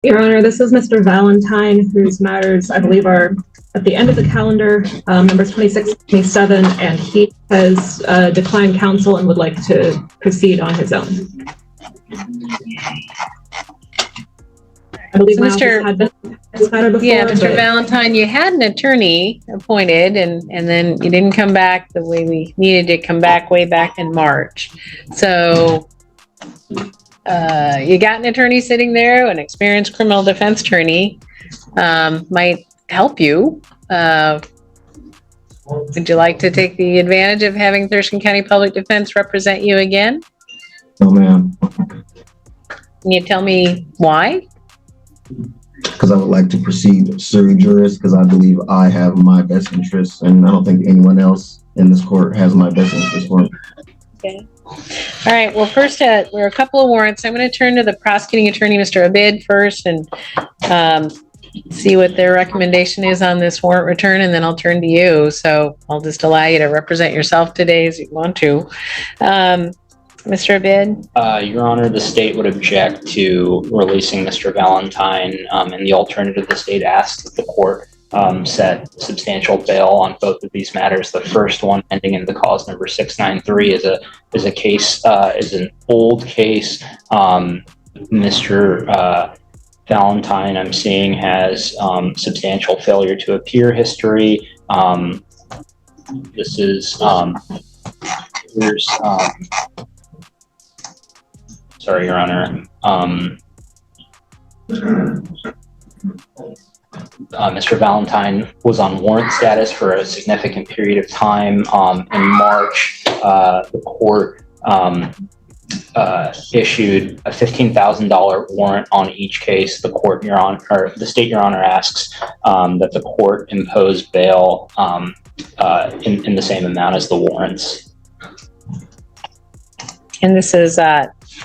Your Honor, this is Mr. Valentine, whose matters, I believe, are at the end of the calendar, numbers 26, 27, and he has declined counsel and would like to proceed on his own. I believe So my office had been this matter before. Yeah, Mr. Valentine, you had an attorney appointed and then you didn't come back the way we needed to come back way back in March. So you got an attorney sitting there, an experienced criminal defense attorney, might help you. Would you like to take the advantage of having Thurston County Public Defense represent you again? No, ma'am. Can you tell me why? Because I would like to proceed sui juris, because I believe I have my best interests, and I don't think anyone else in this court has my best interests for me. Okay. All right. Well, first, we're a couple of warrants. I'm going to turn to the prosecuting attorney, Mr. Abid, first, and see what their recommendation is on this warrant return, and then I'll turn to you. So I'll just allow you to represent yourself today as you want to. Mr. Abid? Your Honor, the state would object to releasing Mr. Valentine, and the alternative the state asked that the court set substantial bail on both of these matters. The first one, ending in the cause number 693, is a case, is an old case. Mr. Valentine, I'm seeing, has substantial failure to appear history. This is here's sorry, Your Honor. Mr. Valentine was on warrant status for a significant period of time. In March, the court issued a $15,000 warrant on each case. The court, Your Honor, or the state, Your Honor, asks that the court impose bail in the same amount as the warrants. And this is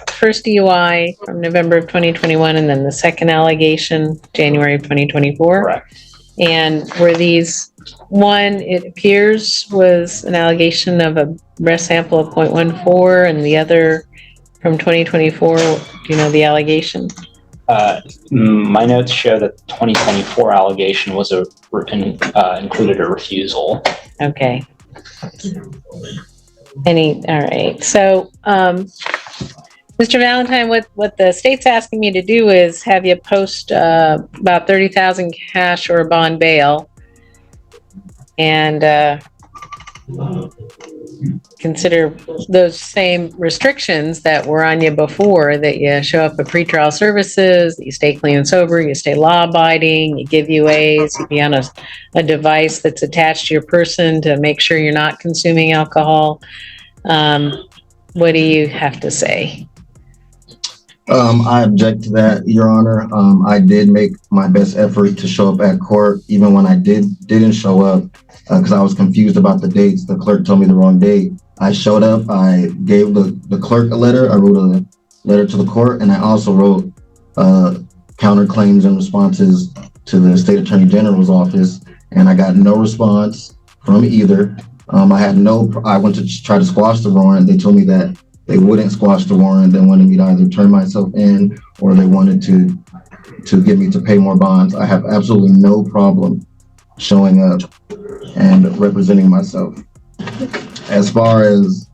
first DUI from November of 2021, and then the second allegation, January of 2024. Correct. And were these, one, it appears, was an allegation of a breath sample of 0.14, and the other from 2024, do you know the allegation? My notes show that the 2024 allegation was included a refusal. Okay. All right. So, Mr. Valentine, what the state's asking me to do is have you post about $30,000 cash or a bond bail, and consider those same restrictions that were on you before, that you show up at pretrial services, that you stay clean and sober, you stay law-abiding, you give UAs, you be on a device that's attached to your person to make sure you're not consuming alcohol. What do you have to say? I object to that, Your Honor. I did make my best effort to show up at court, even when I didn't show up, because I was confused about the dates. The clerk told me the wrong date. I showed up. I gave the clerk a letter. I wrote a letter to the court, and I also wrote counterclaims and responses to the State Attorney General's office, and I got no response from either. I went to try to squash the warrant. They told me that they wouldn't squash the warrant. They wanted me to either turn myself in, or they wanted to get me to pay more bonds. I have absolutely no problem showing up and representing myself. As far as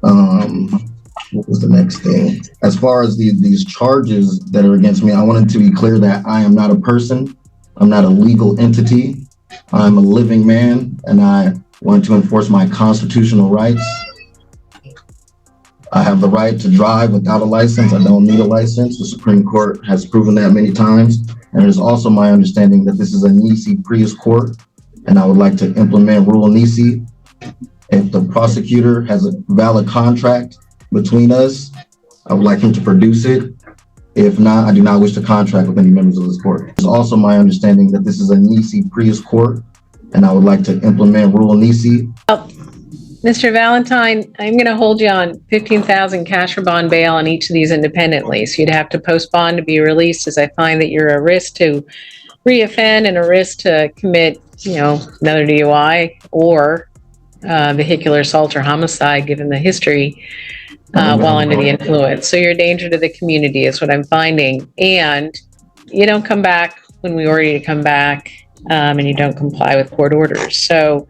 what was the next thing? As far as these charges that are against me, I wanted to be clear that I am not a person. I'm not a legal entity. I'm a living man, and I want to enforce my constitutional rights. I have the right to drive without a license. I don't need a license. The Supreme Court has proven that many times. And it is also my understanding that this is a Nisi Prius court, and I would like to implement Rule Nisi. If the prosecutor has a valid contract between us, I would like him to produce it. If not, I do not wish to contract with any members of this court. It's also my understanding that this is a Nisi Prius court, and I would like to implement Rule Nisi. Mr. Valentine, I'm going to hold you on $15,000 cash or bond bail on each of these independently. So you'd have to post bond to be released, as I find that you're a risk to reoffend and a risk to commit, another DUI or vehicular assault or homicide, given the history, while under the influence. So you're a danger to the community is what I'm finding. And you don't come back when we order you to come back, and you don't comply with court orders. So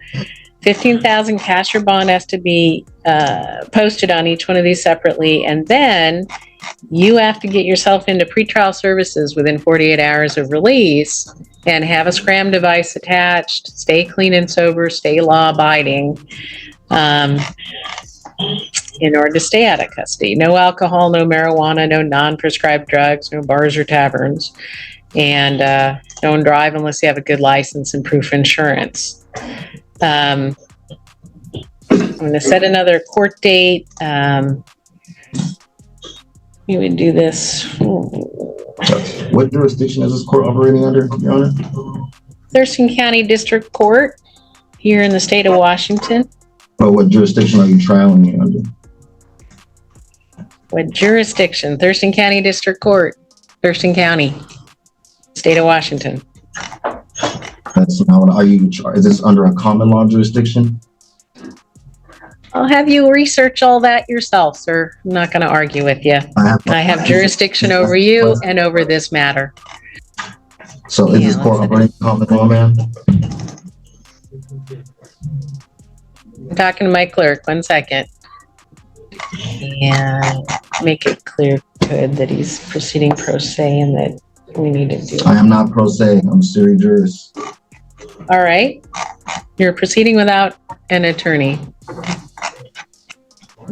15,000 cash or bond has to be posted on each one of these separately, and then you have to get yourself into pretrial services within 48 hours of release and have a scram device attached, stay clean and sober, stay law abiding, in order to stay out of custody. No alcohol, no marijuana, no non-prescribed drugs, no bars or taverns, and don't drive unless you have a good license and proof of insurance. I'm going to set another court date. We would do this. What jurisdiction is this court operating under, Your Honor? Thurston County District Court here in the state of Washington. Or what jurisdiction are you trialing me under? What jurisdiction? Thurston County District Court, Thurston County, state of Washington. That's not what, is this under a common law jurisdiction? I'll have you research all that yourself, sir. I'm not going to argue with you. I have jurisdiction over you and over this matter. So is this court operating common law, ma'am? I'm talking to my clerk. 1 second. And make it clear, good, that he's proceeding pro se and that we need to do it. I am not pro se. I'm sui juris. All right. You're proceeding without an attorney.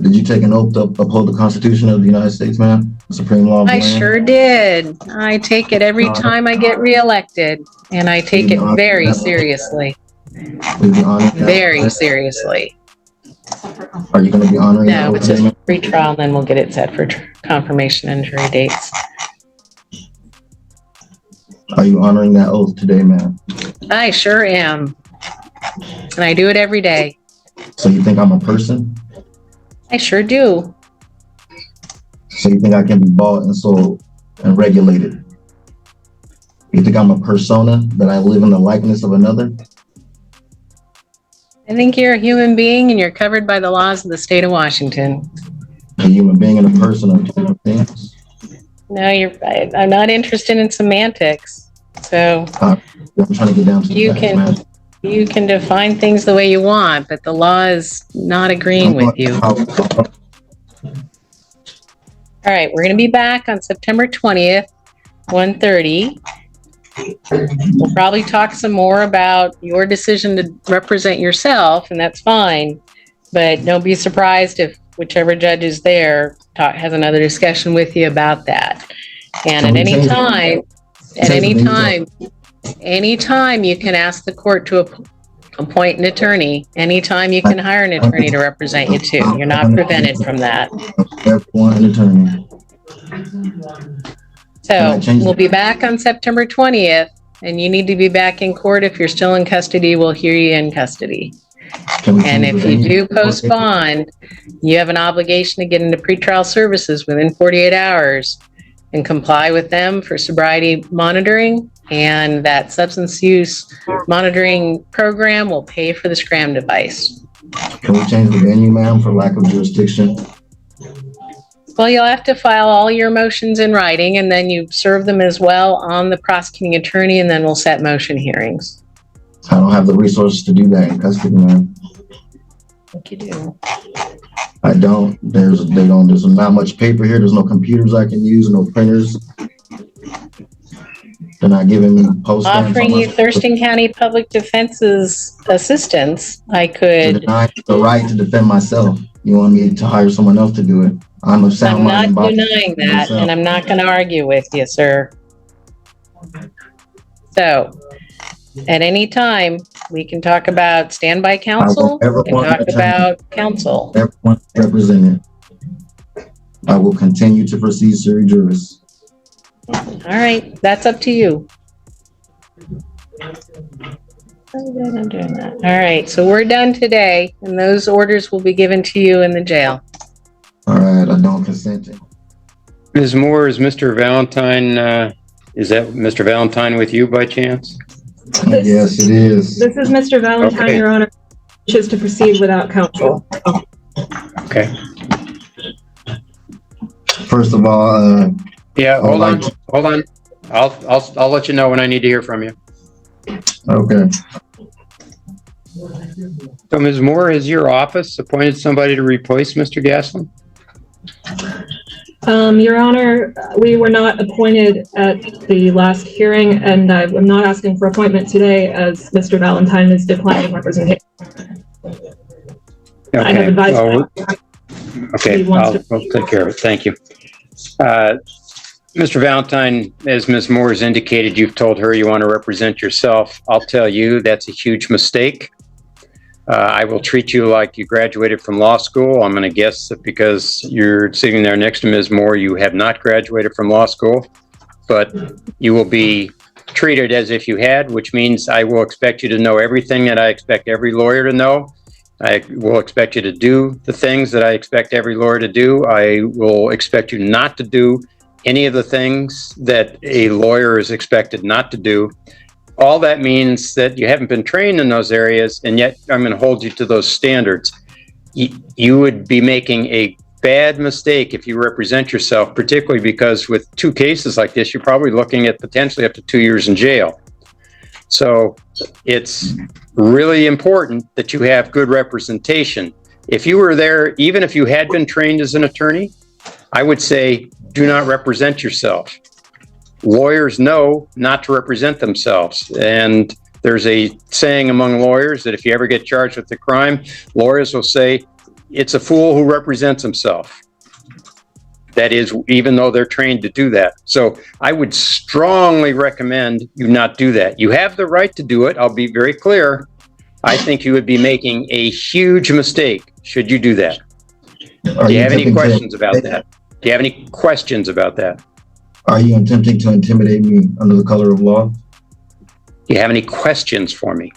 Did you take an oath to uphold the Constitution of the United States, ma'am? The supreme law of the I land? sure did. I take it every time I get reelected, and I take it very seriously. Will you be honoring that? Very seriously. Are you going to be honoring that No, oath it's today, just ma'am? pre-trial, and then we'll get it set for confirmation and jury dates. Are you honoring that oath today, ma'am? I sure am. And I do it every day. So you think I'm a person? I sure do. So you think I can be bought and sold and regulated? You think I'm a persona, that I live in the likeness of another? I think you're a human being and you're covered by the laws of the state of Washington. A human being and a person are two different things. No, I'm not interested in semantics. So I'm trying to get down to the facts, ma'am. you can define things the way you want, but the law is not agreeing with you. All right, we're going to be back on September 20th, 1:30. We'll probably talk some more about your decision to represent yourself, and that's fine. But don't be surprised if whichever judge is there has another discussion with you about that. And at any time, you can ask the court to appoint an attorney. Anytime you can hire an attorney to represent you too. You're not prevented from that. One attorney. So we'll be back on September 20th, and you need to be back in court. If you're still in custody, we'll hear you in custody. And if you do postpone, you have an obligation to get into pretrial services within 48 hours and comply with them for sobriety monitoring. And that substance use monitoring program will pay for the scram device. Can we change the venue, ma'am, for lack of jurisdiction? Well, you'll have to file all your motions in writing, and then you serve them as well on the prosecuting attorney, and then we'll set motion hearings. I don't have the resources to do that in custody, ma'am. I think you do. I don't. There's not much paper here. There's no computers I can use, no printers. They're not giving me post Offering you Thurston County Public Defense's assistance, I could. Deny the right to defend myself. You want me to hire someone else to do it? I'm a sound mind. I'm not denying that, and I'm not going to argue with you, sir. So, at any time, we can talk about standby counsel. We can talk about counsel. Everyone represented. I will continue to proceed sui juris. All right, that's up to you. I'm doing that. All right, so we're done today, and those orders will be given to you in the jail. All right, I don't consent to. Ms. Moore, is Mr. Valentine, is that Mr. Valentine with you by chance? Yes, it is. This is Mr. Valentine, Okay. Your Honor, wishes to proceed without counsel. Okay. First of all, Yeah, hold on. I'll let you know when I need to hear from you. Okay. So Ms. Moore, has your office appointed somebody to replace Mr. Gaslin? Your Honor, we were not appointed at the last hearing, and I'm not asking for appointment today as Mr. Valentine is declining representation. I have Okay, advised. well, okay, He wants I'll take care of it. Thank you. Mr. Valentine, as Ms. Moore has indicated, you've told her you want to represent yourself. I'll tell you that's a huge mistake. I will treat you like you graduated from law school. I'm going to guess that because you're sitting there next to Ms. Moore, you have not graduated from law school, but you will be treated as if you had, which means I will expect you to know everything that I expect every lawyer to know. I will expect you to do the things that I expect every lawyer to do. I will expect you not to do any of the things that a lawyer is expected not to do. All that means that you haven't been trained in those areas, and yet I'm going to hold you to those standards. You would be making a bad mistake if you represent yourself, particularly because with two cases like this, you're probably looking at potentially up to 2 years in jail. So it's really important that you have good representation. If you were there, even if you had been trained as an attorney, I would say do not represent yourself. Lawyers know not to represent themselves. And there's a saying among lawyers that if you ever get charged with a crime, lawyers will say, it's a fool who represents himself. That is, even though they're trained to do that. So I would strongly recommend you not do that. You have the right to do it. I'll be very clear. I think you would be making a huge mistake should you do that. Do you have any questions about that? Do you have any questions about that? Are you attempting to intimidate me under the color of law? Do you have any questions for me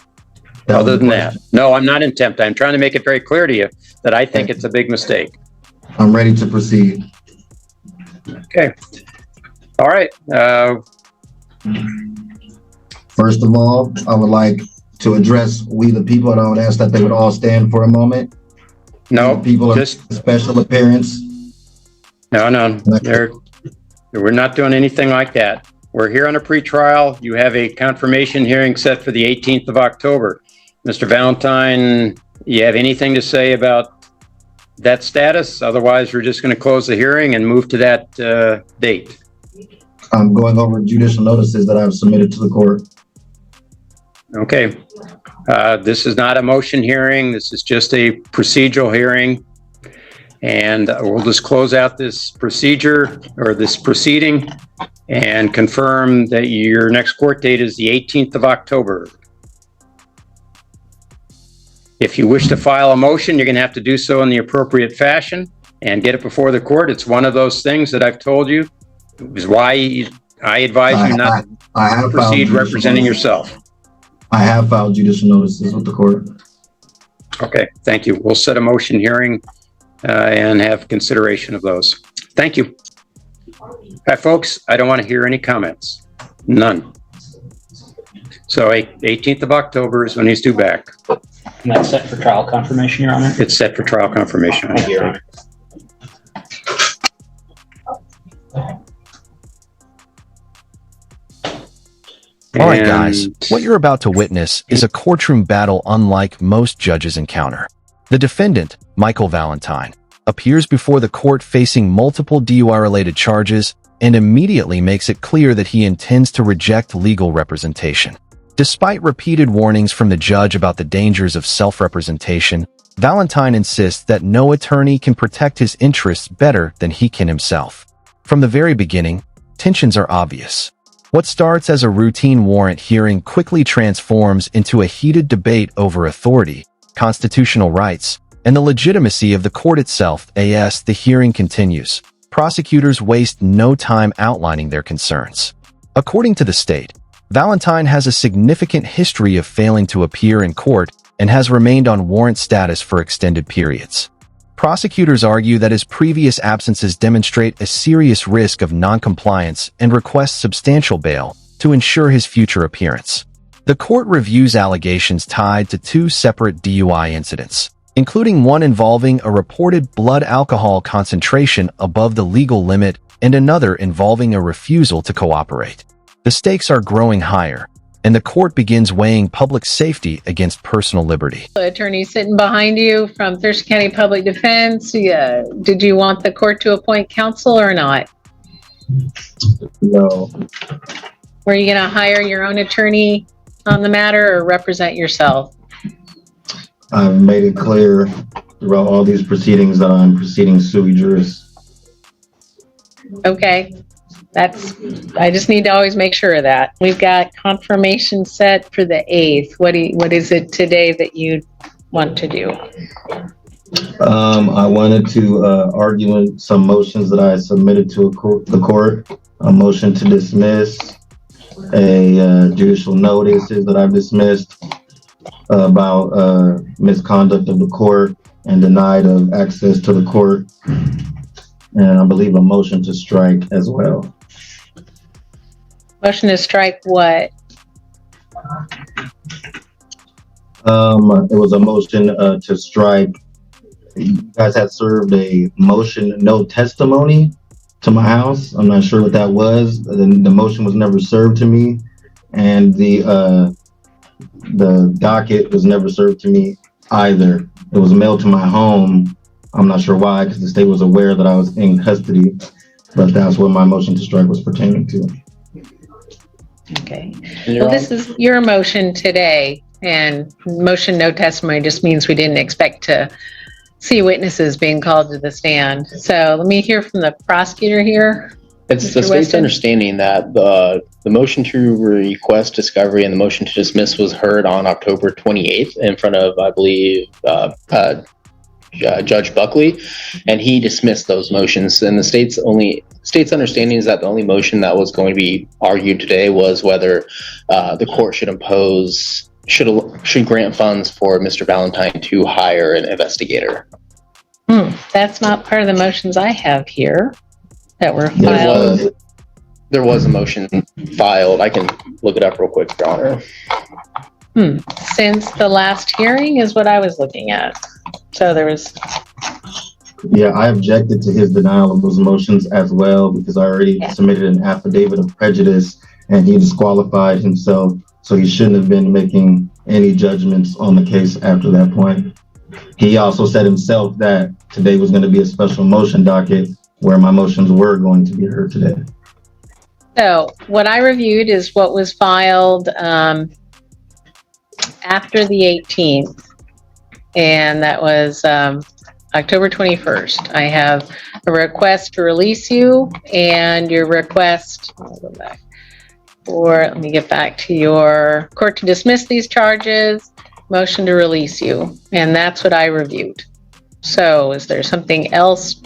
other than that? No, I'm not attempting. I'm trying to make it very clear to you that I think it's a big mistake. I'm ready to proceed. Okay. All right. First of all, I would like to address we the people, and I would ask that they would all stand for a moment. No, People of special appearance. No. We're not doing anything like that. We're here on a pretrial. You have a confirmation hearing set for the 18th of October. Mr. Valentine, you have anything to say about that status? Otherwise, we're just going to close the hearing and move to that date. I'm going over judicial notices that I've submitted to the court. Okay. This is not a motion hearing. This is just a procedural hearing. And we'll just close out this procedure or this proceeding and confirm that your next court date is the 18th of October. If you wish to file a motion, you're going to have to do so in the appropriate fashion and get it before the court. It's one of those things that I've told you is why I advise you not to proceed representing yourself. I have filed judicial notices with the court. Okay, thank you. We'll set a motion hearing and have consideration of those. Thank you. All right, folks, I don't want to hear any comments. None. So 18th of October is when he's due back. And that's set for trial confirmation, Your Honor? It's set for trial confirmation. Thank you, Your Honor. All right, guys, what you're about to witness is a courtroom battle unlike most judges encounter. The defendant, Michael Valentine, appears before the court facing multiple DUI-related charges and immediately makes it clear that he intends to reject legal representation. Despite repeated warnings from the judge about the dangers of self-representation, Valentine insists that no attorney can protect his interests better than he can himself. From the very beginning, tensions are obvious. What starts as a routine warrant hearing quickly transforms into a heated debate over authority, constitutional rights, and the legitimacy of the court itself. As the hearing continues, prosecutors waste no time outlining their concerns. According to the state, Valentine has a significant history of failing to appear in court and has remained on warrant status for extended periods. Prosecutors argue that his previous absences demonstrate a serious risk of noncompliance and request substantial bail to ensure his future appearance. The court reviews allegations tied to two separate DUI incidents, including one involving a reported blood alcohol concentration above the legal limit and another involving a refusal to cooperate. The stakes are growing higher, and the court begins weighing public safety against personal liberty. The attorney sitting behind you from Thurston County Public Defense. Did you want the court to appoint counsel or not? No. Were you going to hire your own attorney on the matter or represent yourself? I've made it clear throughout all these proceedings that I'm proceeding sui juris. Okay. I just need to always make sure of that. We've got confirmation set for the 8th. What is it today that you want to do? I wanted to argue in some motions that I submitted to the court. A motion to dismiss, a judicial notices that I've dismissed about misconduct of the court and denied of access to the court, and I believe a motion to strike as well. Motion to strike what? It was a motion to strike. You guys had served a motion, no testimony, to my house. I'm not sure what that was. The motion was never served to me, and the docket was never served to me either. It was mailed to my home. I'm not sure why, because the state was aware that I was in custody, but that's what my motion to strike was pertaining to. Okay. Well, this is your motion today, and motion no testimony just means we didn't expect to see witnesses being called to the stand. So let me hear from the prosecutor here. It's Mr. the state's Weston? understanding that the motion to request discovery and the motion to dismiss was heard on October 28th in front of, I believe, Judge Buckley, and he dismissed those motions. And the state's understanding is that the only motion that was going to be argued today was whether the court should grant funds for Mr. Valentine to hire an investigator. That's not part of the motions I have here that were filed. There was a motion filed. I can look it up real quick, Your Honor. Since the last hearing is what I was looking at. So there was. Yeah, I objected to his denial of those motions as well, because I already submitted an affidavit of prejudice and he disqualified himself. So he shouldn't have been making any judgments on the case after that point. He also said himself that today was going to be a special motion docket where my motions were going to be heard today. So what I reviewed is what was filed after the 18th, and that was October 21st. I have a request to release you and your request, I'll go back, let me get back to your court to dismiss these charges, motion to release you, and that's what I reviewed. So is there something else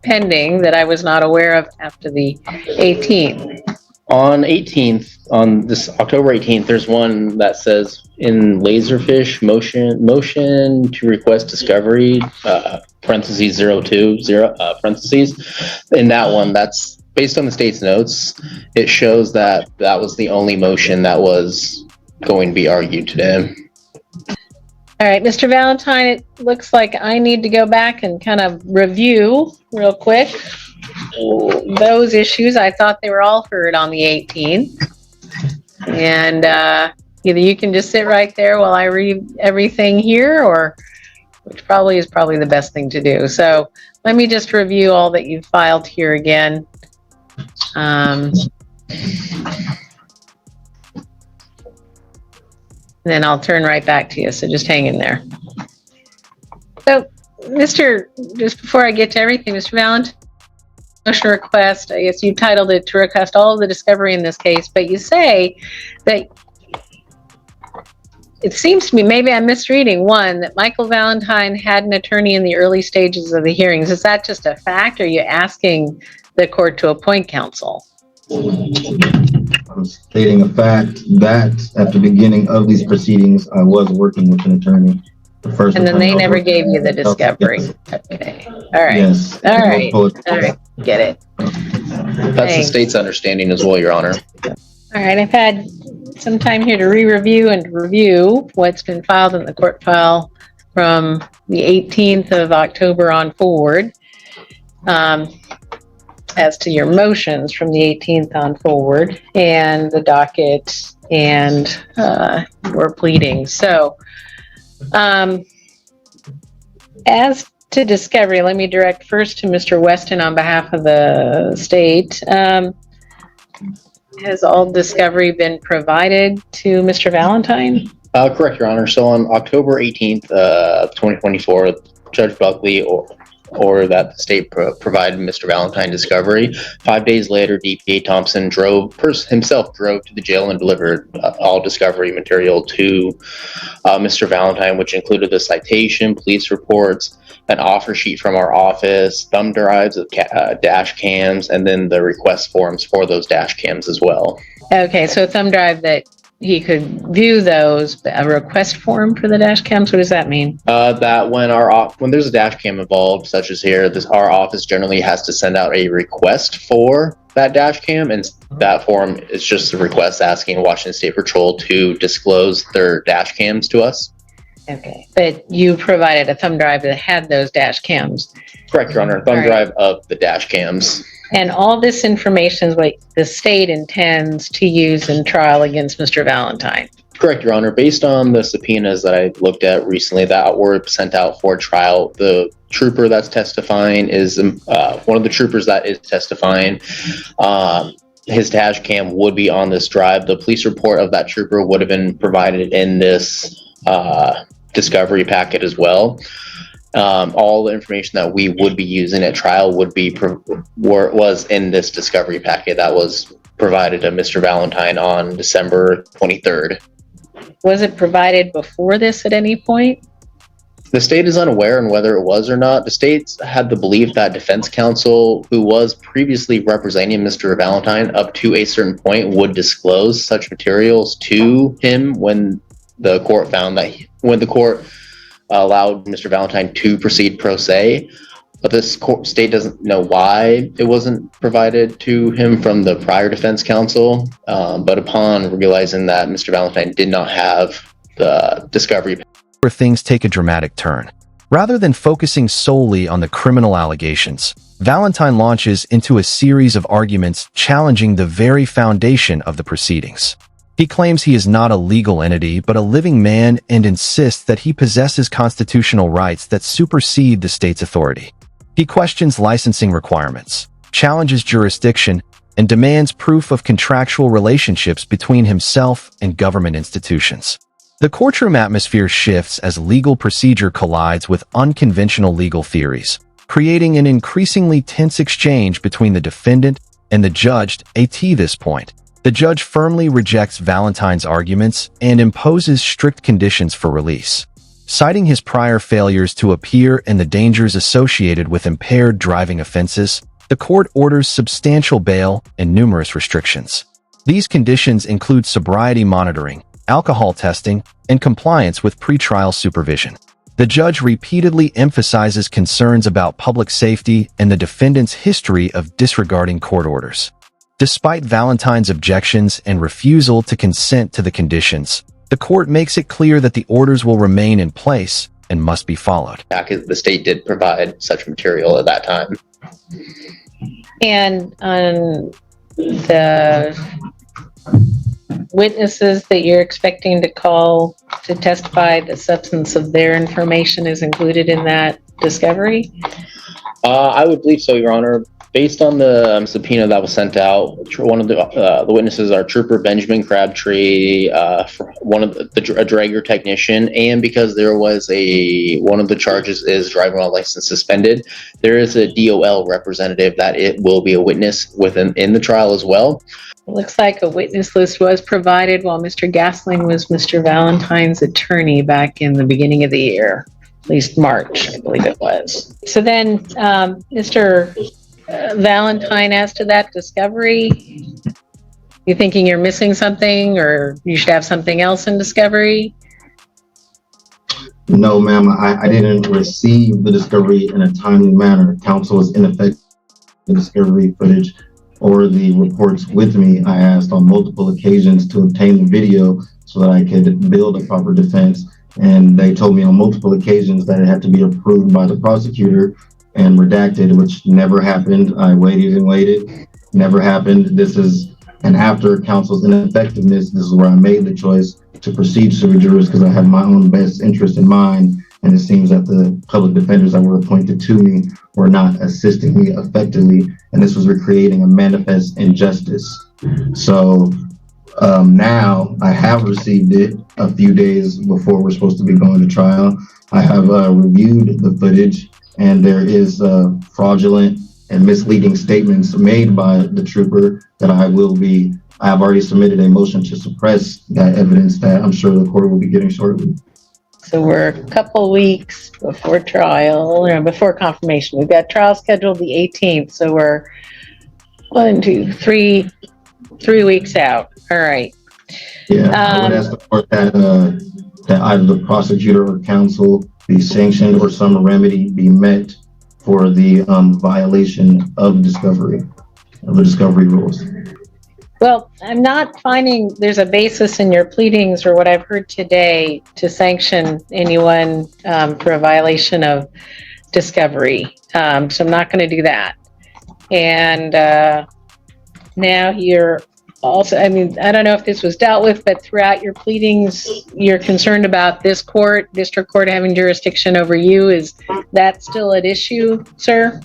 pending that I was not aware of after the 18th? On this October 18th, there's one that says in Laserfish motion to request discovery, parentheses 020, parentheses. In that one, that's based on the state's notes. It shows that that was the only motion that was going to be argued today. All right, Mr. Valentine, it looks like I need to go back and kind of review real quick those issues. I thought they were all heard on the 18th. And either you can just sit right there while I read everything here, or which is probably the best thing to do. So let me just review all that you've filed here again. Then I'll turn right back to you. So just hang in there. So, just before I get to everything, Mr. Valentine, motion request, I guess you titled it to request all of the discovery in this case, but you say that it seems to me, maybe I'm misreading, one, that Michael Valentine had an attorney in the early stages of the hearings. Is that just a fact, or are you asking the court to appoint counsel? I'm stating a fact that at the beginning of these proceedings, I was working with an attorney. And then they never gave you the discovery. Okay. All right. Yes. All right. All right. Get it. That's the state's understanding as well, Your Honor. All right. I've had some time here to review and review what's been filed in the court file from the 18th of October on forward. as to your motions from the 18th on forward and the docket and your pleading. So, as to discovery, let me direct first to Mr. Weston on behalf of the state. Has all discovery been provided to Mr. Valentine? Correct, Your Honor. So on October 18th, 2024, Judge Buckley ordered that the state provide Mr. Valentine discovery. 5 days later, DPA Thompson himself drove to the jail and delivered all discovery material to Mr. Valentine, which included the citation, police reports, an offer sheet from our office, thumb drives of dash cams, and then the request forms for those dash cams as well. Okay, so a thumb drive that he could view those, a request form for the dash cams, what does that mean? That when there's a dash cam involved, such as here, our office generally has to send out a request for that dash cam, and that form is just a request asking Washington State Patrol to disclose their dash cams to us. Okay, but you provided a thumb drive that had those dash cams. Correct, Your Honor. Thumb drive of the dash cams. And all this information is what the state intends to use in trial against Mr. Valentine. Correct, Your Honor. Based on the subpoenas that I looked at recently that were sent out for trial, the trooper that's testifying is one of the troopers that is testifying. His dash cam would be on this drive. The police report of that trooper would have been provided in this discovery packet as well. All the information that we would be using at trial was in this discovery packet that was provided to Mr. Valentine on December 23rd. Was it provided before this at any point? The state is unaware on whether it was or not. The state had the belief that defense counsel, who was previously representing Mr. Valentine up to a certain point, would disclose such materials to him when the court allowed Mr. Valentine to proceed pro se. But this state doesn't know why it wasn't provided to him from the prior defense counsel. But upon realizing that Mr. Valentine did not have the discovery, where things take a dramatic turn. Rather than focusing solely on the criminal allegations, Valentine launches into a series of arguments challenging the very foundation of the proceedings. He claims he is not a legal entity but a living man and insists that he possesses constitutional rights that supersede the state's authority. He questions licensing requirements, challenges jurisdiction, and demands proof of contractual relationships between himself and government institutions. The courtroom atmosphere shifts as legal procedure collides with unconventional legal theories, creating an increasingly tense exchange between the defendant and the judge. At this point, the judge firmly rejects Valentine's arguments and imposes strict conditions for release. Citing his prior failures to appear and the dangers associated with impaired driving offenses, the court orders substantial bail and numerous restrictions. These conditions include sobriety monitoring, alcohol testing, and compliance with pretrial supervision. The judge repeatedly emphasizes concerns about public safety and the defendant's history of disregarding court orders. Despite Valentine's objections and refusal to consent to the conditions, the court makes it clear that the orders will remain in place and must be followed. The state did provide such material at that time. And on the witnesses that you're expecting to call to testify, the substance of their information is included in that discovery? I would believe so, Your Honor. Based on the subpoena that was sent out, one of the witnesses are Trooper Benjamin Crabtree, one of a dragger technician, and because there was one of the charges is driving while license suspended, there is a DOL representative that it will be a witness in the trial as well. It looks like a witness list was provided while Mr. Gasling was Mr. Valentine's attorney back in the beginning of the year, at least March, I believe it was. So then, Mr. Valentine, as to that discovery, you thinking you're missing something or you should have something else in discovery? No, ma'am, I didn't receive the discovery in a timely manner. Counsel was ineffective in the discovery footage or the reports with me. I asked on multiple occasions to obtain the video so that I could build a proper defense. And they told me on multiple occasions that it had to be approved by the prosecutor and redacted, which never happened. I waited and waited, never happened. And after counsel's ineffectiveness, this is where I made the choice to proceed sui juris because I have my own best interest in mind. And it seems that the public defenders that were appointed to me were not assisting me effectively. And this was creating a manifest injustice. So now I have received it a few days before we're supposed to be going to trial. I have reviewed the footage, and there is fraudulent and misleading statements made by the trooper that I have already submitted a motion to suppress that evidence that I'm sure the court will be getting shortly. So we're a couple weeks before trial, or before confirmation. We've got trial scheduled the 18th, so we're 3 weeks out. All right. Yeah, I would ask the court that either the prosecutor or counsel be sanctioned or some remedy be met for the violation of the discovery rules. Well, I'm not finding there's a basis in your pleadings or what I've heard today to sanction anyone for a violation of discovery. So I'm not going to do that. And now you're also, I mean, I don't know if this was dealt with, but throughout your pleadings, you're concerned about this court, district court having jurisdiction over you. Is that still at issue, sir?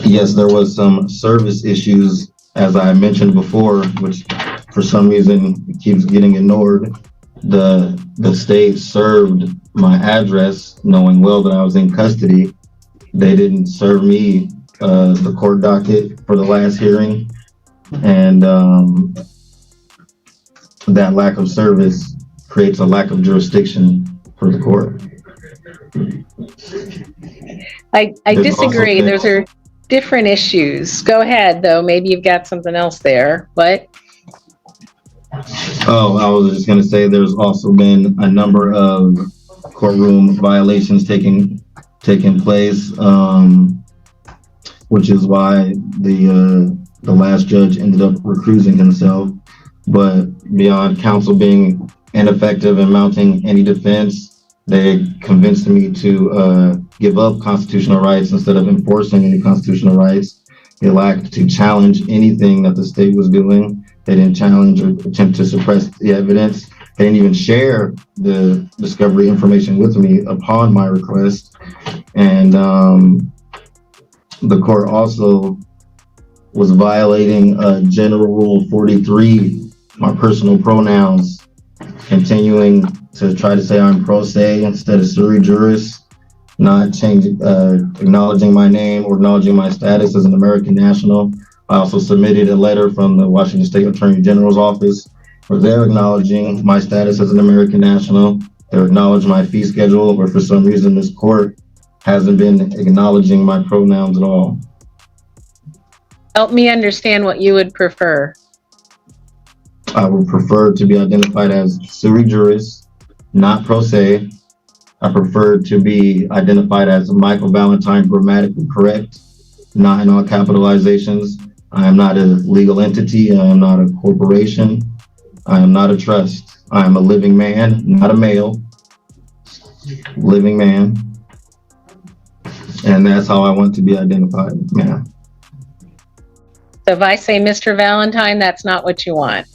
Yes, there was some service issues, as I mentioned before, which for some reason keeps getting ignored. The state served my address knowing well that I was in custody. They didn't serve me the court docket for the last hearing. And that lack of service creates a lack of jurisdiction for the court. I disagree. Those are different issues. Go ahead, though. Maybe you've got something else there. What? Oh, I was just going to say there's also been a number of courtroom violations taking place, which is why the last judge ended up recusing himself. But beyond counsel being ineffective in mounting any defense, they convinced me to give up constitutional rights instead of enforcing any constitutional rights. They lacked to challenge anything that the state was doing. They didn't challenge or attempt to suppress the evidence. They didn't even share the discovery information with me upon my request. And the court also was violating General Rule 43, my personal pronouns, continuing to try to say I'm pro se instead of sui juris, not acknowledging my name or acknowledging my status as an American national. I also submitted a letter from the Washington State Attorney General's office where they're acknowledging my status as an American national. They're acknowledging my fee schedule, but for some reason this court hasn't been acknowledging my pronouns at all. Help me understand what you would prefer. I would prefer to be identified as sui juris, not pro se. I prefer to be identified as Michael Valentine, grammatically correct, not in all capitalizations. I am not a legal entity. I am not a corporation. I am not a trust. I am a living man, not a male. Living man. And that's how I want to be identified, ma'am. So if I say Mr. Valentine, that's not what you want.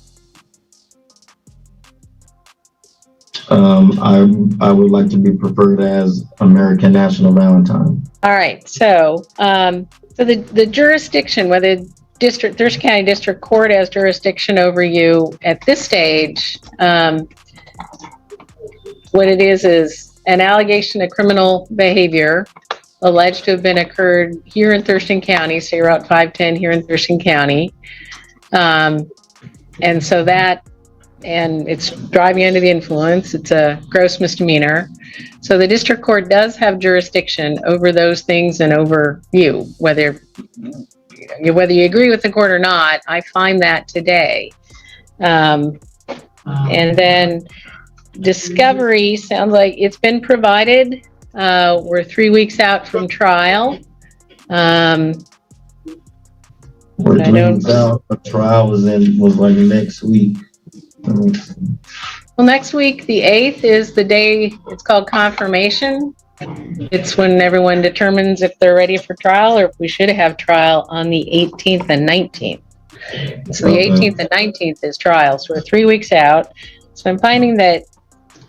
I would like to be preferred as American National Valentine. All right. So, the jurisdiction, whether Thurston County District Court has jurisdiction over you at this stage, what it is an allegation of criminal behavior alleged to have been occurred here in Thurston County. So you're out 510 here in Thurston County. And so and it's driving under the influence. It's a gross misdemeanor. So the district court does have jurisdiction over those things and over you, whether you agree with the court or not. I find that today. And then discovery sounds like it's been provided. We're 3 weeks out from trial. We're 3 weeks out. The trial was like next week. Well, next week, the 8th is the day, it's called confirmation. It's when everyone determines if they're ready for trial or if we should have trial on the 18th and 19th. So the Okay. 18th and 19th is trial. So we're 3 weeks out. So I'm finding that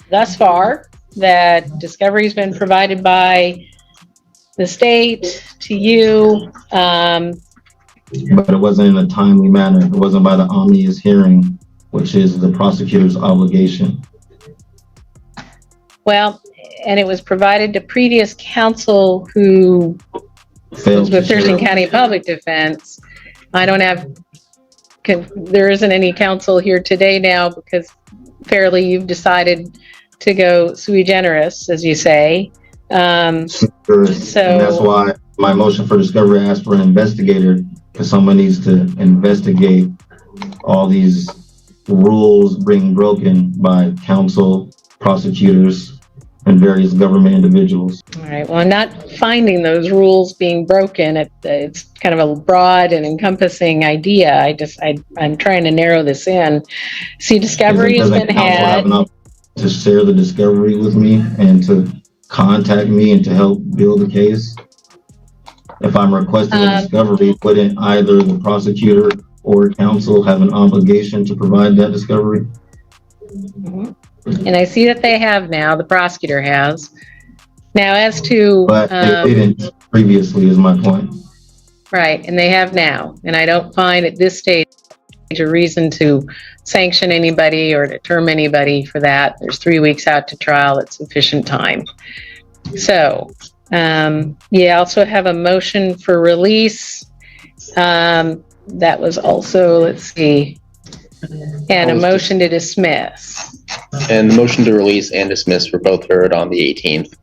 thus far that discovery's been provided by the state to you. But it wasn't in a timely manner. It wasn't by the omnious hearing, which is the prosecutor's obligation. Well, and it was provided to previous counsel who Failed was to with Thurston share. County Public Defense. I don't have, there isn't any counsel here today now because apparently you've decided to go sui generis, as you say. And that's why my motion for discovery asked for an investigator, because someone needs to investigate all these rules being broken by counsel, prosecutors, and various government individuals. All right. Well, I'm not finding those rules being broken. It's kind of a broad and encompassing idea. I'm trying to narrow this in. See, discovery has been had. To share the discovery with me and to contact me and to help build a case. If I'm requesting a discovery, wouldn't either the prosecutor or counsel have an obligation to provide that discovery? And I see that they have now, the prosecutor has. Now as to... But it didn't previously is my point. Right, and they have now. And I don't find at this stage a reason to sanction anybody or to term anybody for that. There's 3 weeks out to trial. It's sufficient time. So, I also have a motion for release. That was also, let's see, and a motion to dismiss. And the motion to release and dismiss were both heard on the 18th.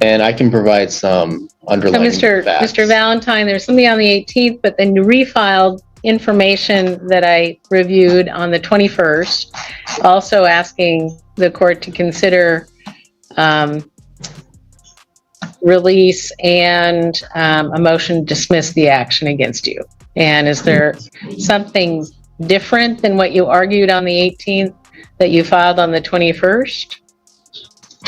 And I can provide some underlying facts. Mr. Valentine, there's something on the 18th, but then you refiled information that I reviewed on the 21st, also asking the court to consider release and a motion to dismiss the action against you. And is there something different than what you argued on the 18th that you filed on the 21st?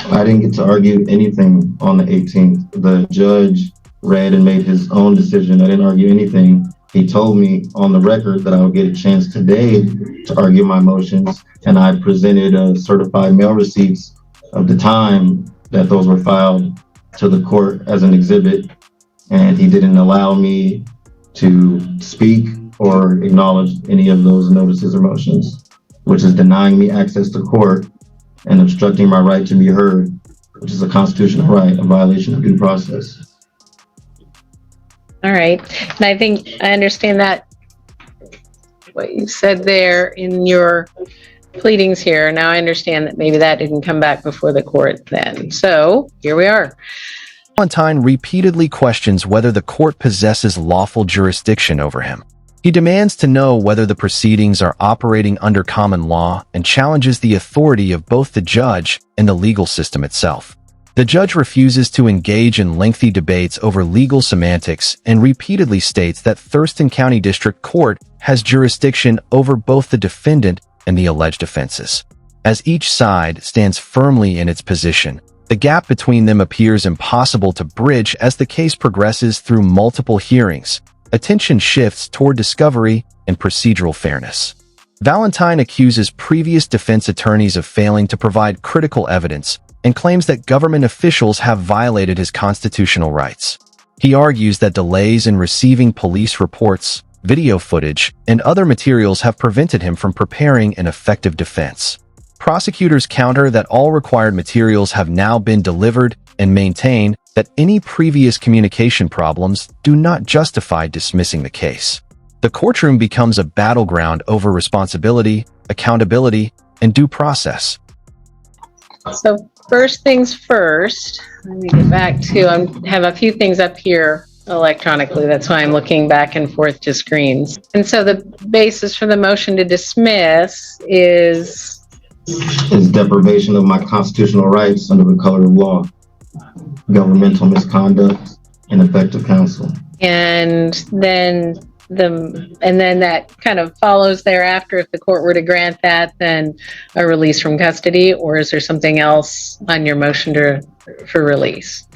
I didn't get to argue anything on the 18th. The judge read and made his own decision. I didn't argue anything. He told me on the record that I would get a chance today to argue my motions, and I presented certified mail receipts of the time that those were filed to the court as an exhibit, and he didn't allow me to speak or acknowledge any of those notices or motions, which is denying me access to court and obstructing my right to be heard, which is a constitutional right, a violation of due process. All right. And I think I understand that what you said there in your pleadings here. Now I understand that maybe that didn't come back before the court then. So here we are. Valentine repeatedly questions whether the court possesses lawful jurisdiction over him. He demands to know whether the proceedings are operating under common law and challenges the authority of both the judge and the legal system itself. The judge refuses to engage in lengthy debates over legal semantics and repeatedly states that Thurston County District Court has jurisdiction over both the defendant and the alleged offenses. As each side stands firmly in its position, the gap between them appears impossible to bridge as the case progresses through multiple hearings. Attention shifts toward discovery and procedural fairness. Valentine accuses previous defense attorneys of failing to provide critical evidence and claims that government officials have violated his constitutional rights. He argues that delays in receiving police reports, video footage, and other materials have prevented him from preparing an effective defense. Prosecutors counter that all required materials have now been delivered and maintain that any previous communication problems do not justify dismissing the case. The courtroom becomes a battleground over responsibility, accountability, and due process. So first things first, let me get back to, I have a few things up here electronically. That's why I'm looking back and forth to screens. And so the basis for the motion to dismiss is deprivation of my constitutional rights under the color of law, governmental misconduct, ineffective counsel. And then that kind of follows thereafter. If the court were to grant that, then a release from custody, or is there something else on your motion to for release.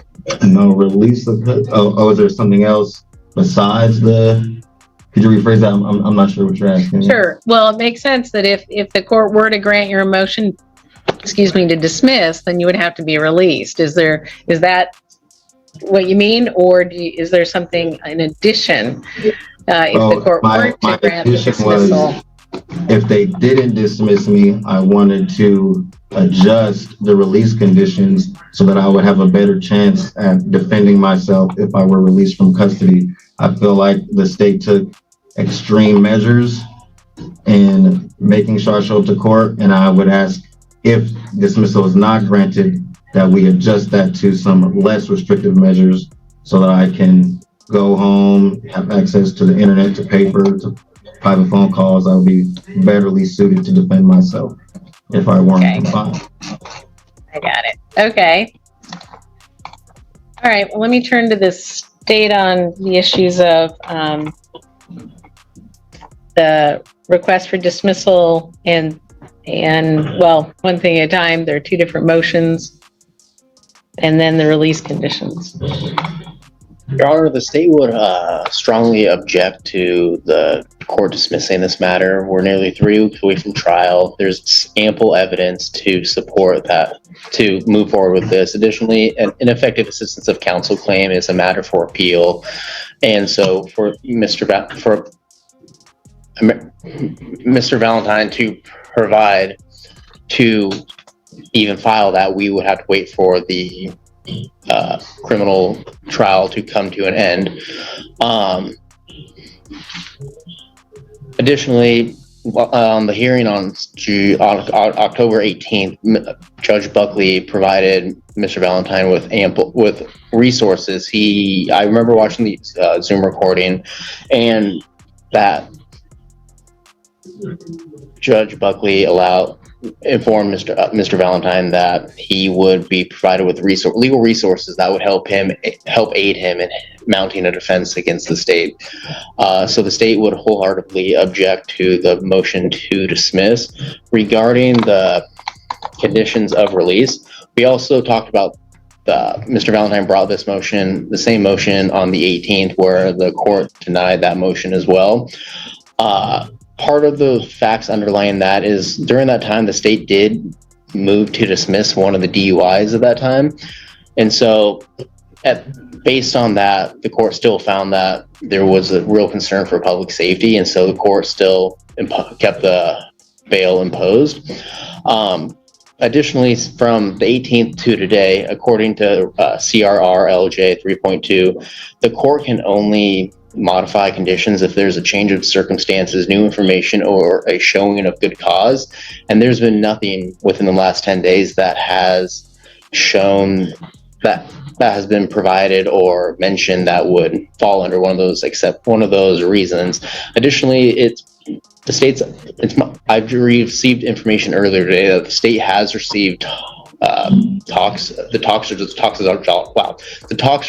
No release of, is there something else besides could you rephrase that? I'm not sure what you're asking. Sure. Well, it makes sense that if the court were to grant your motion, to dismiss, then you would have to be released. Is that what you mean, or is there something in addition? If the court were to grant the dismissal, if they didn't dismiss me, I wanted to adjust the release conditions so that I would have a better chance at defending myself if I were released from custody. I feel like the state took extreme measures in making sure I show up to court, and I would ask, if dismissal is not granted, that we adjust that to some less restrictive measures so that I can go home, have access to the internet, to paper, to private phone calls. I would be betterly suited to defend myself if I weren't confined. I got it. Okay. All right. Well, let me turn to the state on the issues of the request for dismissal and well, one thing at a time. There are two different motions, and then the release conditions. Your Honor, the state would strongly object to the court dismissing this matter. We're nearly 3 weeks away from trial. There's ample evidence to support that, to move forward with this. Additionally, an ineffective assistance of counsel claim is a matter for appeal. And so for Mr. Valentine to provide, to even file that, we would have to wait for the criminal trial to come to an end. Additionally, on the hearing on October 18th, Judge Buckley provided Mr. Valentine with resources. I remember watching the Zoom recording, and that Judge Buckley informed Mr. Valentine that he would be provided with legal resources that would help aid him in mounting a defense against the state. So the state would wholeheartedly object to the motion to dismiss. Regarding the conditions of release, we also talked about Mr. Valentine brought this motion, the same motion, on the 18th, where the court denied that motion as well. Part of the facts underlying that is, during that time, the state did move to dismiss one of the DUIs at that time. And so based on that, the court still found that there was a real concern for public safety. And so the court still kept the bail imposed. Additionally, from the 18th to today, according to CRR LJ 3.2, the court can only modify conditions if there's a change of circumstances, new information, or a showing of good cause. And there's been nothing within the last 10 days that has shown that has been provided or mentioned that would fall under one of those, except one of those reasons. Additionally, I've received information earlier today that the state has received talks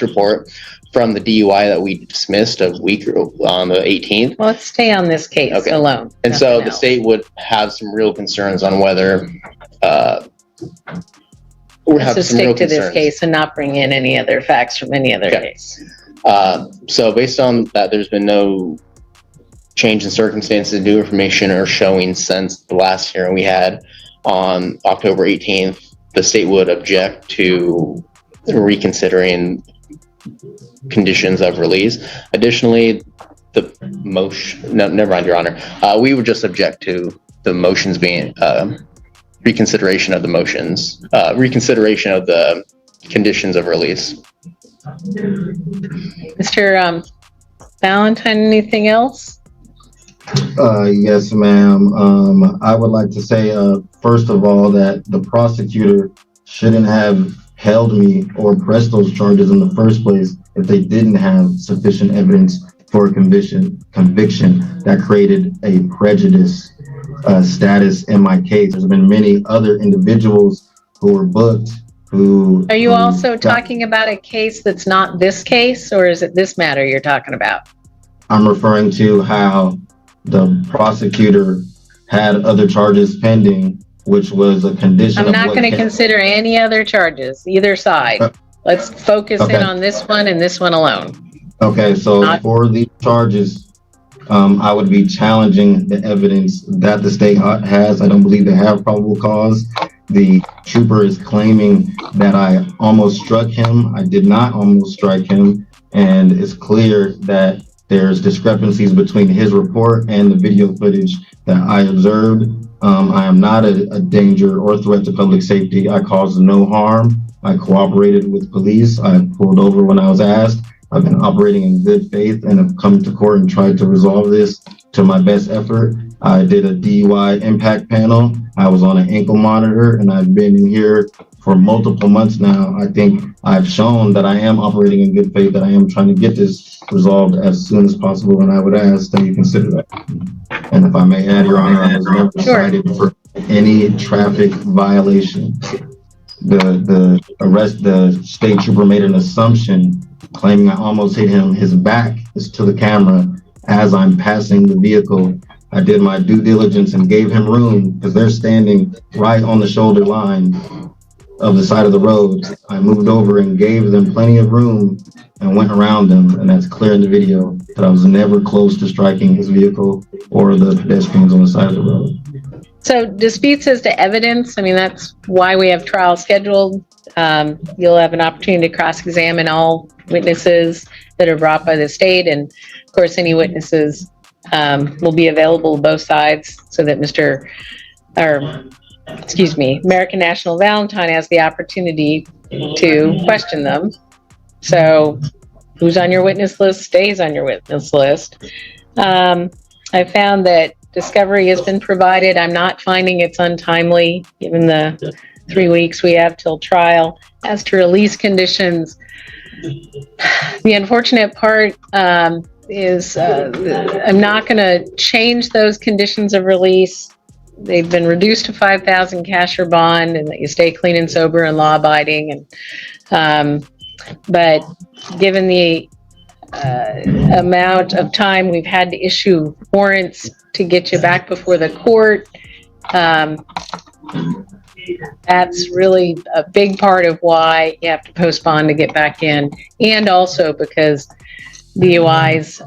report from the DUI that we dismissed a week on the 18th. Well, let's stay on this case alone. And so the state would have some real concerns on whether let's just stick to this case and not bring in any other facts from any other case. So based on that, there's been no change in circumstances, new information, or showing since the last hearing we had on October 18th. The state would object to reconsidering conditions of release. Additionally, the motion, no, never mind, Your Honor. We would just object to the motions being reconsideration of the motions, reconsideration of the conditions of release. Mr. Valentine, anything else? Yes, ma'am. I would like to say, first of all, that the prosecutor shouldn't have held me or pressed those charges in the first place if they didn't have sufficient evidence for a conviction that created a prejudice status in my case. There's been many other individuals who were booked who... Are you also talking about a case that's not this case, or is it this matter you're talking about? I'm referring to how the prosecutor had other charges pending which was a condition I'm of not what going to came- consider any other charges, either side. Let's focus in Okay. on this one and this one alone. Okay, so Not- for the charges, I would be challenging the evidence that the state has. I don't believe they have probable cause. The trooper is claiming that I almost struck him. I did not almost strike him. And it's clear that there's discrepancies between his report and the video footage that I observed. I am not a danger or threat to public safety. I caused no harm. I cooperated with police. I pulled over when I was asked. I've been operating in good faith and have come to court and tried to resolve this to my best effort. I did a DUI impact panel. I was on an ankle monitor, and I've been in here for multiple months now. I think I've shown that I am operating in good faith, that I am trying to get this resolved as soon as possible, and I would ask that you consider that. And if I may add, Your Honor, I was never cited for any traffic violation. The state trooper made an assumption claiming I almost hit him. His back is to the camera as I'm passing the vehicle. I did my due diligence and gave him room because they're standing right on the shoulder line of the side of the road. I moved over and gave them plenty of room and went around them, and that's clear in the video that I was never close to striking his vehicle or the pedestrians on the side of the road. So disputes as to evidence, I mean, that's why we have trial scheduled. You'll have an opportunity to cross-examine all witnesses that are brought by the state, and of course, any witnesses will be available to both sides so that American National Valentine has the opportunity to question them. So who's on your witness list stays on your witness list. I found that discovery has been provided. I'm not finding it's untimely, given the 3 weeks we have till trial. As to release conditions, the unfortunate part is I'm not going to change those conditions of release. They've been reduced to 5,000 cash or bond, and that you stay clean and sober and law abiding. And but given the amount of time we've had to issue warrants to get you back before the court, that's really a big part of why you have to postpone to get back in, and also because DUIs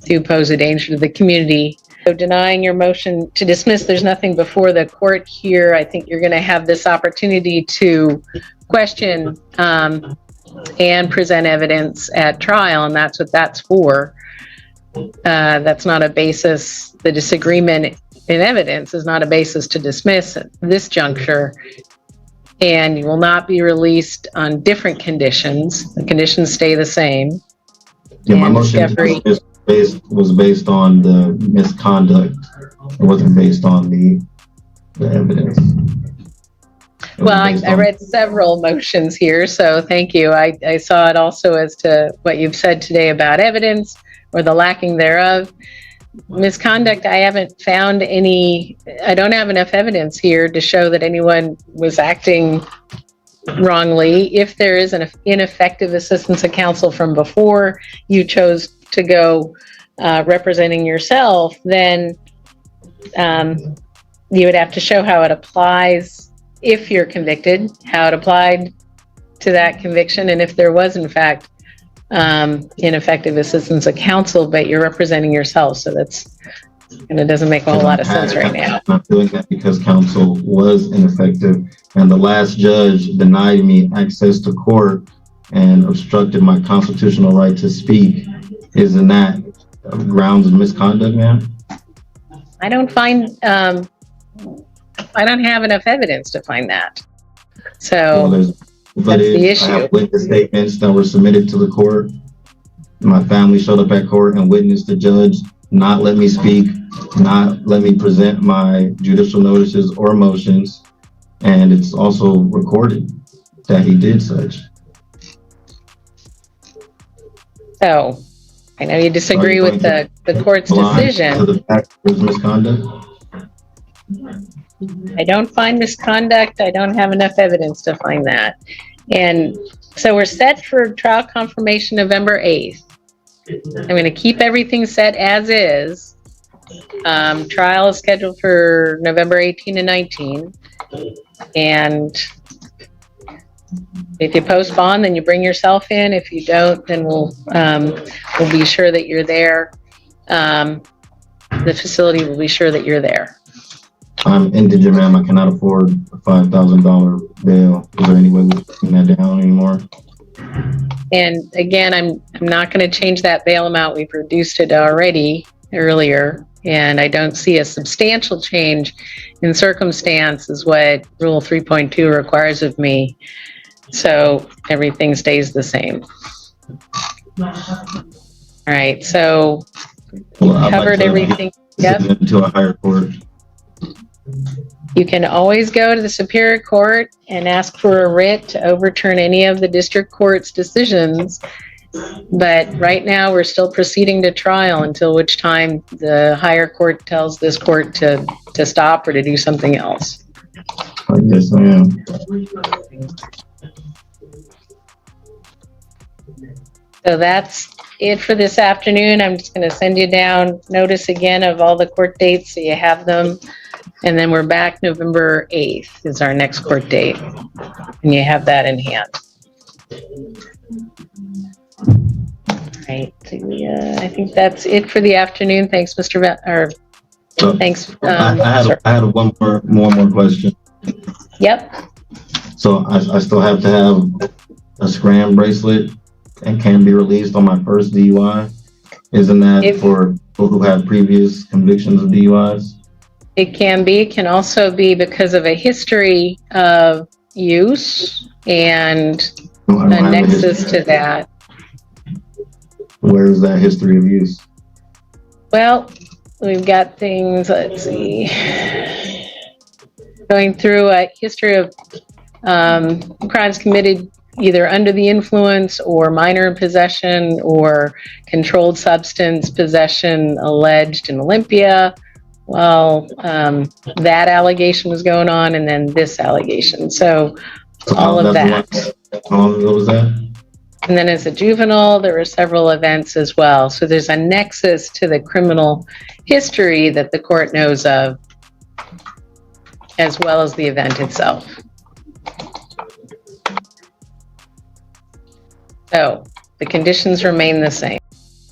do pose a danger to the community. So denying your motion to dismiss, there's nothing before the court here. I think you're going to have this opportunity to question and present evidence at trial, and that's what that's for. That's not a basis. The disagreement in evidence is not a basis to dismiss at this juncture, and you will not be released on different conditions. The conditions stay the same. Yeah, my motion to dismiss was based on the misconduct. It wasn't based on the evidence. Well, I read several motions here, so thank you. I saw it also as to what you've said today about evidence or the lacking thereof. Misconduct, I haven't found any. I don't have enough evidence here to show that anyone was acting wrongly. If there is an ineffective assistance of counsel from before you chose to go representing yourself, then you would have to show how it applies if you're convicted, how it applied to that conviction, and if there was, in fact, ineffective assistance of counsel, but you're representing yourself. So that's, and it doesn't make a whole lot of sense right now. I'm not doing that because counsel was ineffective, and the last judge denied me access to court and obstructed my constitutional right to speak. Isn't that grounds of misconduct, ma'am? I don't have enough evidence to find that. So that's the issue. I have witness statements that were submitted to the court. My family showed up at court and witnessed the judge not let me speak, not let me present my judicial notices or motions, and it's also recorded that he did such. So I know you disagree with the court's decision. To the fact it was misconduct? I don't find misconduct. I don't have enough evidence to find that. And so we're set for trial confirmation November 8th. I'm going to keep everything set as is. Trial is scheduled for November 18 and 19. And if you post bond, then you bring yourself in. If you don't, then we'll be sure that you're there. The facility will be sure that you're there. I'm indigent, ma'am. I cannot afford a $5,000 bail. Is there any way we can bring that down anymore? And again, I'm not going to change that bail amount. We've reduced it already earlier, and I don't see a substantial change in circumstance is what Rule 3.2 requires of me. So everything stays the same. All right, so Well, covered everything. Yep. To a higher court. You can always go to the Superior Court and ask for a writ to overturn any of the district court's decisions. But right now, we're still proceeding to trial until which time the higher court tells this court to stop or to do something else. Yes, I am. So that's it for this afternoon. I'm just going to send you down notice again of all the court dates so you have them. And then we're back November 8th is our next court date. And you have that in hand. All right. I think that's it for the afternoon. Thanks, Mr. Thanks. I had one more question. Yep. So I still have to have a scram bracelet and can be released on my first DUI. Isn't that for people who have previous convictions of DUIs? It can be. It can also be because of a history of use and a nexus to that. Where is that history of use? Well, we've got things, let's see, going through a history of crimes committed either under the influence or minor possession or controlled substance possession alleged in Olympia. Well, that allegation was going on, and then this allegation. So all of that. How long ago was that? And then as a juvenile, there were several events as well. So there's a nexus to the criminal history that the court knows of, as well as the event itself. So the conditions remain the same.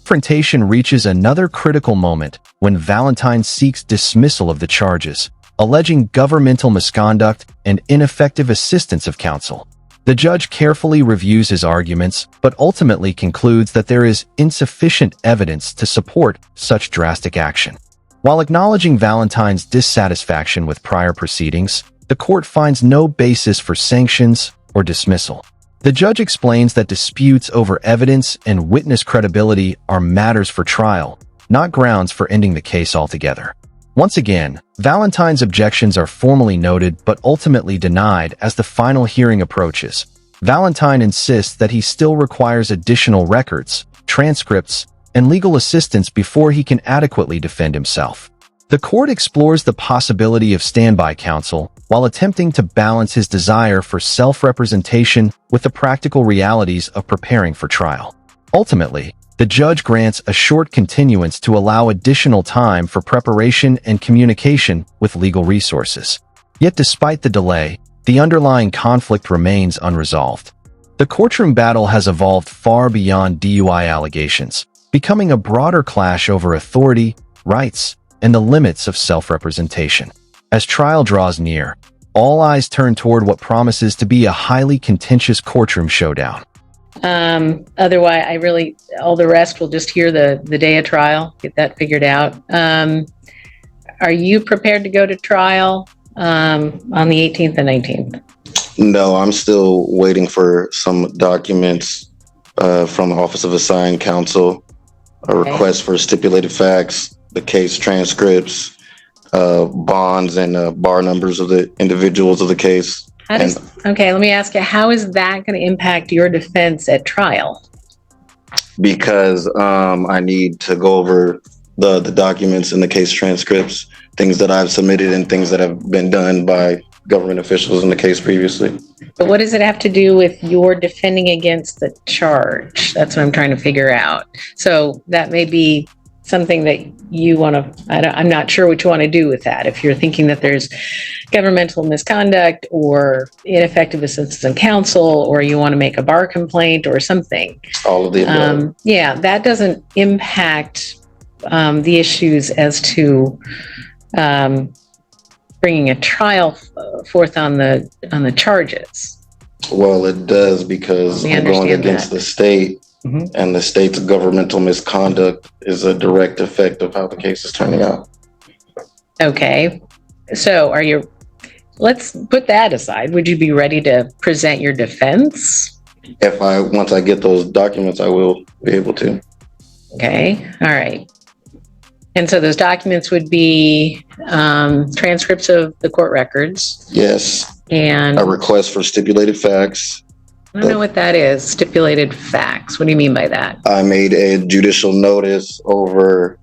Confrontation reaches another critical moment when Valentine seeks dismissal of the charges, alleging governmental misconduct and ineffective assistance of counsel. The judge carefully reviews his arguments, but ultimately concludes that there is insufficient evidence to support such drastic action. While acknowledging Valentine's dissatisfaction with prior proceedings, the court finds no basis for sanctions or dismissal. The judge explains that disputes over evidence and witness credibility are matters for trial, not grounds for ending the case altogether. Once again, Valentine's objections are formally noted but ultimately denied as the final hearing approaches. Valentine insists that he still requires additional records, transcripts, and legal assistance before he can adequately defend himself. The court explores the possibility of standby counsel while attempting to balance his desire for self-representation with the practical realities of preparing for trial. Ultimately, the judge grants a short continuance to allow additional time for preparation and communication with legal resources. Yet despite the delay, the underlying conflict remains unresolved. The courtroom battle has evolved far beyond DUI allegations, becoming a broader clash over authority, rights, and the limits of self-representation. As trial draws near, all eyes turn toward what promises to be a highly contentious courtroom showdown. Otherwise, all the rest will just hear the day of trial, get that figured out. Are you prepared to go to trial on the 18th and 19th? No, I'm still waiting for some documents from the Office of Assigned Counsel, a request for stipulated facts, the case transcripts, bonds, and bar numbers of the individuals of the case. Okay, let me ask you, how is that going to impact your defense at trial? Because I need to go over the documents and the case transcripts, things that I've submitted and things that have been done by government officials in the case previously. But what does it have to do with your defending against the charge? That's what I'm trying to figure out. So that may be something that you want to, I'm not sure what you want to do with that. If you're thinking that there's governmental misconduct or ineffective assistance of counsel, or you want to make a bar complaint or something. All of the above. Yeah, that doesn't impact the issues as to bringing a trial forth on the charges. Well, it does, because We I'm going understand against that. the state, Mhm. and the state's governmental misconduct is a direct effect of how the case is turning out. Okay, so let's put that aside. Would you be ready to present your defense? Once I get those documents, I will be able to. Okay, all right. And so those documents would be transcripts of the court records Yes, and a request for stipulated facts. I don't know what that is. Stipulated facts. What do you mean by that? I made a judicial notice over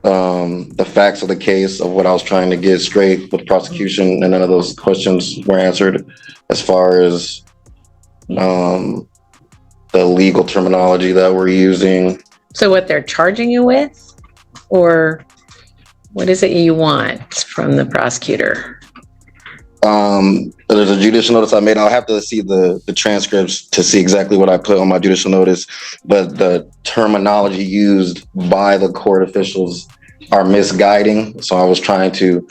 the facts of the case, of what I was trying to get straight with prosecution, and none of those questions were answered, as far as the legal terminology that we're using. So what they're charging you with, or what is it you want from the prosecutor? There's a judicial notice I made. I'll have to see the transcripts to see exactly what I put on my judicial notice, but the terminology used by the court officials are misguiding. So I was trying to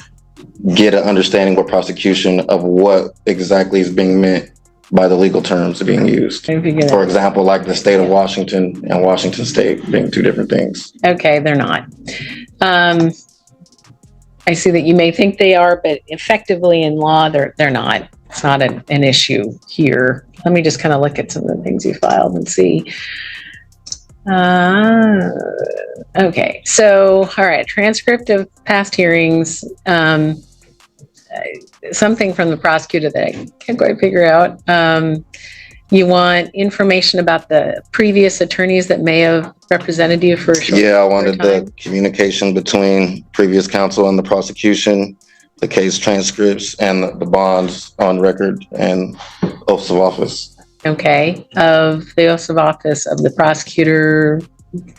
get an understanding with prosecution of what exactly is being meant by the legal terms being used. For example, like the state of Washington and Washington State being two different things. Okay, they're not. I see that you may think they are, but effectively in law, they're not. It's not an issue here. Let me just kind of look at some of the things you filed and see. Okay, so, all right, transcript of past hearings. Something from the prosecutor that I can't quite figure out. You want information about the previous attorneys that may have represented you for a short Yeah, I wanted time? the communication between previous counsel and the prosecution, the case transcripts, and the bonds on record, and oaths of office. Okay, of the oaths of office of the prosecutor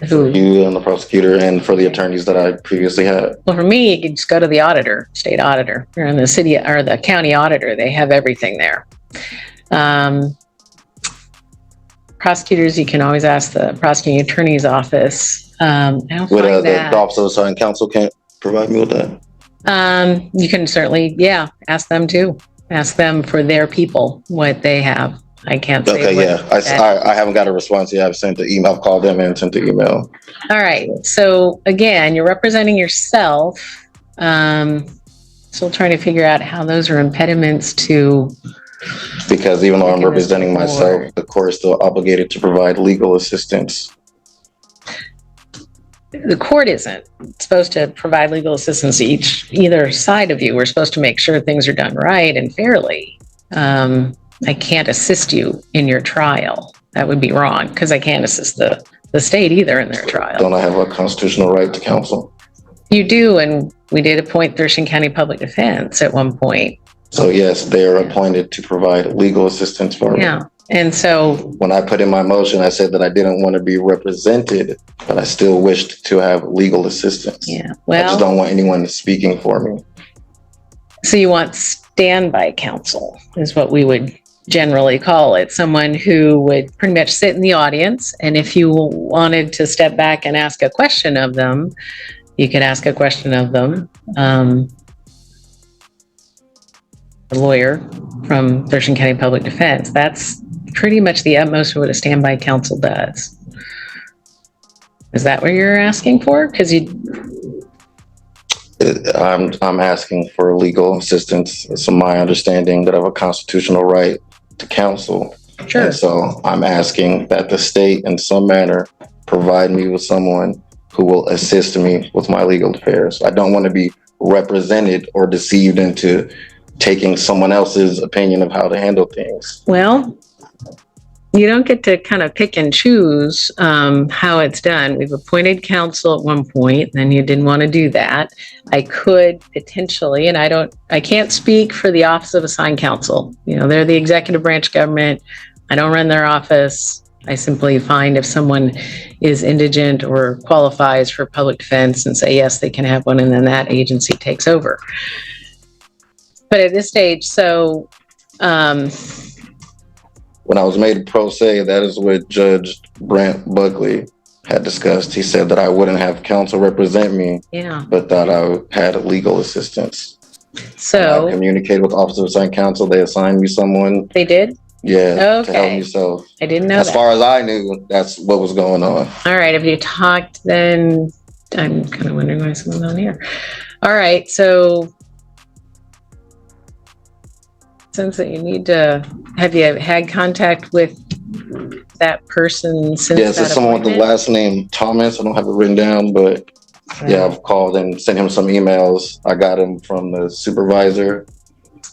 who? You and the prosecutor, and for the attorneys that I previously had. Well, for me, you could just go to the auditor, state auditor, or in the city or the county auditor. They have everything there. Prosecutors, you can always ask the prosecuting attorney's office. I don't Would find the that. Office of Assigned Counsel can't provide me with that? You can certainly, yeah, ask them too. Ask them for their people, what they have. I can't say. Okay, what yeah. that- I haven't got a response yet. I've sent the email. I've called them and sent the email. All right. So again, you're representing yourself. Still trying to figure out how those are impediments to. Because even though I'm Taking this representing to myself, court. the court is still obligated to provide legal assistance. The court isn't supposed to provide legal assistance to either side of you. We're supposed to make sure things are done right and fairly. I can't assist you in your trial. That would be wrong, because I can't assist the state either in their trial. Don't I have a constitutional right to counsel? You do, and we did appoint Thurston County Public Defense at one point. So yes, they are appointed to provide legal assistance for me. Yeah, and so, When I put in my motion, I said that I didn't want to be represented, but I still wished to have legal assistance. yeah, I just well, don't want anyone speaking for me. so you want standby counsel is what we would generally call it. Someone who would pretty much sit in the audience, and if you wanted to step back and ask a question of them, you could ask a question of them. A lawyer from Thurston County Public Defense. That's pretty much the utmost of what a standby counsel does. Is that what you're asking for? Because I'm asking for legal assistance. It's my understanding that I have a constitutional right to counsel. sure. And so I'm asking that the state in some manner provide me with someone who will assist me with my legal affairs. I don't want to be represented or deceived into taking someone else's opinion of how to handle things. Well, you don't get to kind of pick and choose how it's done. We've appointed counsel at one point, and you didn't want to do that. I could potentially, and I can't speak for the Office of Assigned Counsel. You know, they're the executive branch of government. I don't run their office. I simply find if someone is indigent or qualifies for public defense and say, yes, they can have one, and then that agency takes over. But at this stage, so, When I was made pro se, that is what Judge Brant Buckley had discussed. He said that I wouldn't have counsel represent me, yeah, but that I had legal assistance. I so communicated with Office of Assigned Counsel. They assigned me someone, they did? to help Okay. me. So I didn't know as that. far as I knew, that's what was going on. All right, have you talked then? I'm kind of wondering why someone's on here. All right, so since that you need to, have you had contact with that person since Yes, that it's someone with the appointment? last name Thomas. I don't have it written down, but yeah, I've called and sent him some emails. I got him from the supervisor.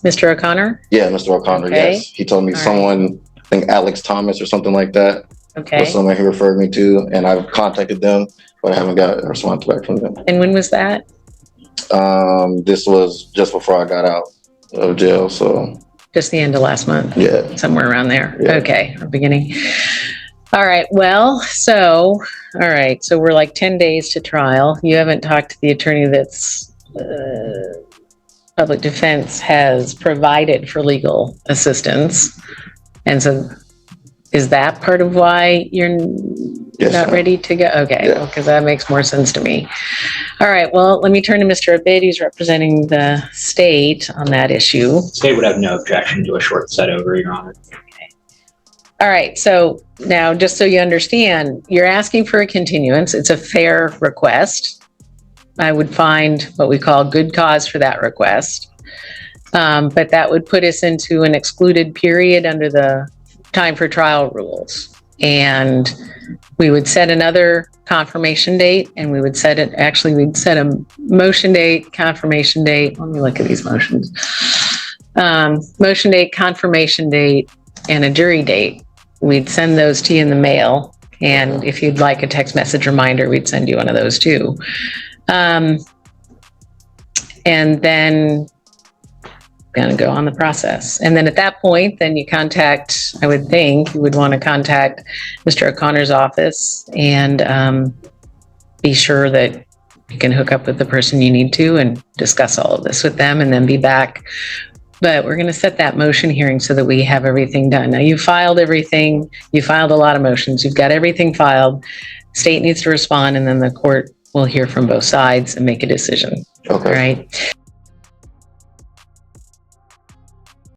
Mr. O'Connor? Yeah, Mr. O'Connor, Okay. yes. He told me All right. someone, I think Alex Thomas or something like that, was Okay. someone he referred me to, and I've contacted them, but I haven't got a response back from them. And when was that? This was just before I got out of jail, so Just the end of last month? yeah. Somewhere around there? Yeah. Okay, or beginning. All right, well, so we're like 10 days to trial. You haven't talked to the attorney that's public defense has provided for legal assistance. And so is that part of why you're Yes, not ma'am. ready to go? Okay, Yeah. because that makes more sense to me. All right, well, let me turn to Mr. Abid, who's representing the state on that issue. State would have no objection to a short set over, Your Honor. All right, so now just so you understand, you're asking for a continuance. It's a fair request. I would find what we call good cause for that request. But that would put us into an excluded period under the time for trial rules. And we would set another confirmation date, and we would set it, actually, we'd set a motion date, confirmation date. Let me look at these motions. Motion date, confirmation date, and a jury date. We'd send those to you in the mail. And if you'd like a text message reminder, we'd send you one of those too. And then going to go on the process. And then at that point, then you contact, I would think you would want to contact Mr. O'Connor's office and be sure that you can hook up with the person you need to and discuss all of this with them and then be back. But we're going to set that motion hearing so that we have everything done. Now, you filed everything. You filed a lot of motions. You've got everything filed. State needs to respond, and then the court will hear from both sides and make a decision. Okay. All right.